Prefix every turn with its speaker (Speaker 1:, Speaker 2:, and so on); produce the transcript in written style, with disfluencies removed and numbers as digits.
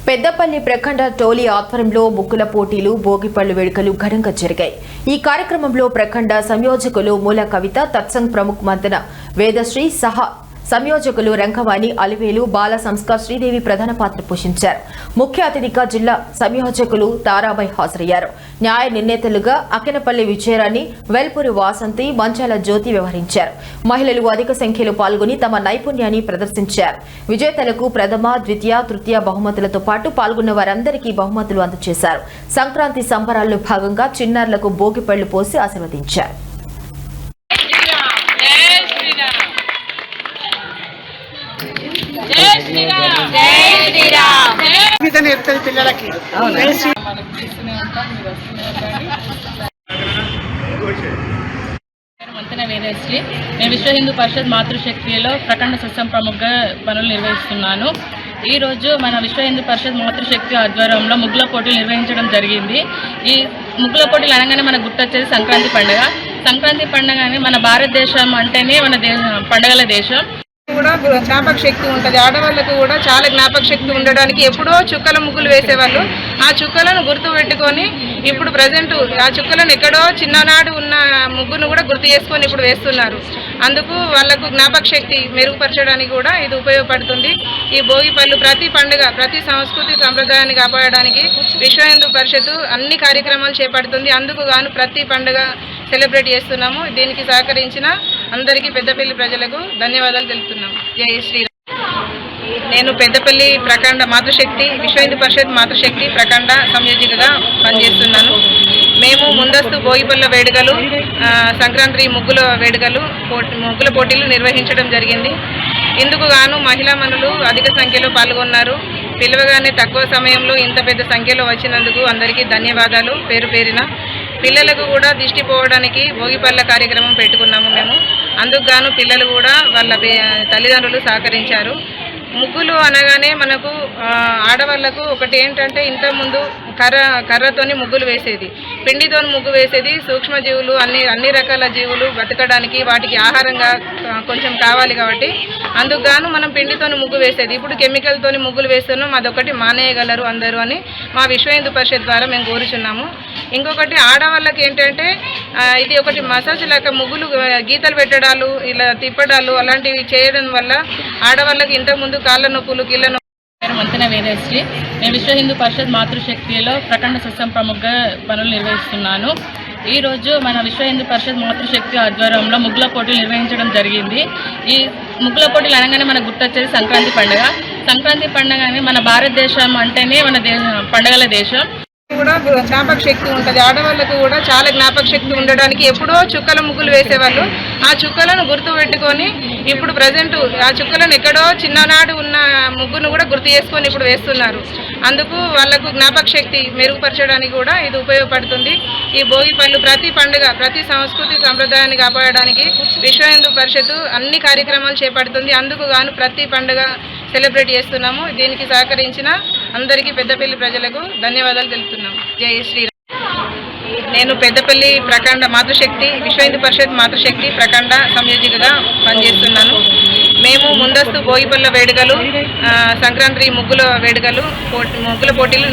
Speaker 1: పెద్దపల్లి ప్రఖండ టోలీ ఆధ్వర్యంలో ముగ్గుల పోటీలు భోగిపళ్ళు వేడుకలు ఘనంగా జరిగాయి। ఈ కార్యక్రమంలో ప్రఖండ సంయోజకులు మూల కవిత, తత్సంగ్ ప్రముఖ్ మంతన వేదశ్రీ సహా సంయోజకులు రంగవాణి, అలివేలు, బాల సంస్కార్ శ్రీదేవి ప్రధాన పాత్ర పోషించారు। ముఖ్య అతిథిగా జిల్లా సంయోజకులు తారాబాయ్ హాజరయ్యారు। న్యాయ నిర్ణేతలుగా అకినపల్లి విజయరాణి, వెల్పూరి వాసంతి, మంచాల జ్యోతి వ్యవహరించారు। మహిళలు అధిక సంఖ్యలో పాల్గొని తమ నైపుణ్యాన్ని ప్రదర్శించారు। విజేతలకు ప్రథమ, ద్వితీయ, తృతీయ బహుమతులతో పాటు పాల్గొన్న వారందరికీ బహుమతులు అందజేశారు। సంక్రాంతి సంబరాల్లో భాగంగా చిన్నారులకు భోగిపళ్లు పోసి ఆశీర్వదించారు।
Speaker 2: మంతన వేదశ్రీ, నేను విశ్వ హిందూ పరిషత్ మాతృశక్తిలో ప్రఖండ సత్సం ప్రముఖంగా పనులు నిర్వహిస్తున్నాను। ఈ రోజు మన విశ్వ హిందూ పరిషత్ మాతృశక్తి ఆధ్వర్యంలో ముగ్గుల పోటీలు నిర్వహించడం జరిగింది। ఈ ముగ్గుల పోటీలు అనగానే మనకు గుర్తొచ్చేది సంక్రాంతి పండుగ। సంక్రాంతి పండుగని మన భారతదేశం అంటేనే మన పండుగల దేశం।
Speaker 3: కూడా జ్ఞాపక శక్తి ఉంటుంది। ఆడవాళ్ళకు కూడా చాలా జ్ఞాపక శక్తి ఉండడానికి ఎప్పుడో చుక్కల ముగ్గులు వేసేవాళ్ళు। ఆ చుక్కలను గుర్తు పెట్టుకొని ఇప్పుడు ప్రజెంట్ ఆ చుక్కలను ఎక్కడో చిన్ననాడు ఉన్న ముగ్గును కూడా గుర్తు చేసుకొని ఇప్పుడు వేస్తున్నారు। అందుకు వాళ్ళకు జ్ఞాపక శక్తి మెరుగుపరచడానికి కూడా ఇది ఉపయోగపడుతుంది। ఈ భోగిపళ్ళు ప్రతి పండుగ, ప్రతి సంస్కృతి సంప్రదాయాన్ని కాపాడడానికి విశ్వ హిందూ పరిషత్ అన్ని కార్యక్రమాలు చేపడుతుంది। అందుకు గాను ప్రతి పండుగ సెలబ్రేట్ చేస్తున్నాము। దీనికి సహకరించిన అందరికీ పెద్దపల్లి ప్రజలకు ధన్యవాదాలు తెలుపుతున్నాము। జై శ్రీరామ్। నేను పెద్దపల్లి ప్రఖండ మాతృశక్తి, విశ్వ హిందూ పరిషత్ మాతృశక్తి ప్రఖండ సంయోజికగా పనిచేస్తున్నాను। మేము ముందస్తు భోగిపళ్ళ వేడుకలు, సంక్రాంతి ముగ్గుల వేడుకలు, ముగ్గుల పోటీలు నిర్వహించడం జరిగింది। ఇందుకు గాను మహిళా మనులు అధిక సంఖ్యలో పాల్గొన్నారు। పిలవగానే తక్కువ సమయంలో ఇంత పెద్ద సంఖ్యలో వచ్చినందుకు అందరికీ ధన్యవాదాలు పేరు పేరిన। పిల్లలకు కూడా దిష్టి పోవడానికి భోగిపళ్ళ కార్యక్రమం పెట్టుకున్నాము మేము। అందుకు గాను పిల్లలు కూడా వాళ్ళ తల్లిదండ్రులు సహకరించారు। ముగ్గులు అనగానే మనకు ఆడవాళ్లకు ఒకటి ఏంటంటే ఇంతకుముందు కర్రతోని ముగ్గులు వేసేది, పిండితో ముగ్గు వేసేది। సూక్ష్మజీవులు అన్ని రకాల జీవులు బతకడానికి వాటికి ఆహారంగా కొంచెం కావాలి కాబట్టి అందుకు గాను మనం పిండితోని ముగ్గు వేసేది। ఇప్పుడు కెమికల్తోని ముగ్గులు వేస్తున్నాం, అదొకటి మానేయగలరు అందరూ అని మా విశ్వ హిందూ పరిషత్ ద్వారా మేము కోరుచున్నాము। ఇంకొకటి ఆడవాళ్ళకి ఏంటంటే ఇది ఒకటి మసాజ్ లాగా ముగ్గులు గీతలు పెట్టడాలు, ఇలా తిప్పడాలు అలాంటివి చేయడం వల్ల ఆడవాళ్ళకి ఇంతకుముందు కాళ్ళ నొప్పులు, కిళ్ళ నొప్పులు।
Speaker 2: మంతన వేదశ్రీ, నేను విశ్వ హిందూ పరిషత్ మాతృశక్తిలో ప్రఖండ సత్సం ప్రముఖంగా పనులు నిర్వహిస్తున్నాను। ఈ రోజు మన విశ్వ హిందూ పరిషత్ మాతృశక్తి ఆధ్వర్యంలో ముగ్గుల పోటీలు నిర్వహించడం జరిగింది। ఈ ముగ్గుల పోటీలు అనగానే మనకు గుర్తొచ్చేది సంక్రాంతి పండుగ। సంక్రాంతి పండుగని మన భారతదేశం అంటేనే మన పండుగల దేశం।
Speaker 3: కూడా జ్ఞాపక శక్తి ఉంటుంది। ఆడవాళ్ళకు కూడా చాలా జ్ఞాపక శక్తి ఉండడానికి ఎప్పుడో చుక్కల ముగ్గులు వేసేవాళ్ళు। ఆ చుక్కలను గుర్తు పెట్టుకొని ఇప్పుడు ప్రజెంట్ ఆ చుక్కలను ఎక్కడో చిన్ననాడు ఉన్న ముగ్గును కూడా గుర్తు చేసుకొని ఇప్పుడు వేస్తున్నారు। అందుకు వాళ్ళకు జ్ఞాపక శక్తి మెరుగుపరచడానికి కూడా ఇది ఉపయోగపడుతుంది। ఈ భోగిపళ్ళు ప్రతి పండుగ, ప్రతి సంస్కృతి సంప్రదాయాన్ని కాపాడడానికి విశ్వ హిందూ పరిషత్ అన్ని కార్యక్రమాలు చేపడుతుంది। అందుకు గాను ప్రతి పండుగ సెలబ్రేట్ చేస్తున్నాము। దీనికి సహకరించిన అందరికీ పెద్దపల్లి ప్రజలకు ధన్యవాదాలు తెలుపుతున్నాము। జై శ్రీరామ్। నేను పెద్దపల్లి ప్రఖండ మాతృశక్తి, విశ్వ హిందూ పరిషత్ మాతృశక్తి ప్రఖండ సంయోజికగా పనిచేస్తున్నాను। మేము ముందస్తు భోగిపళ్ళ వేడుకలు, సంక్రాంతి ముగ్గుల వేడుకలు, ముగ్గుల పోటీలు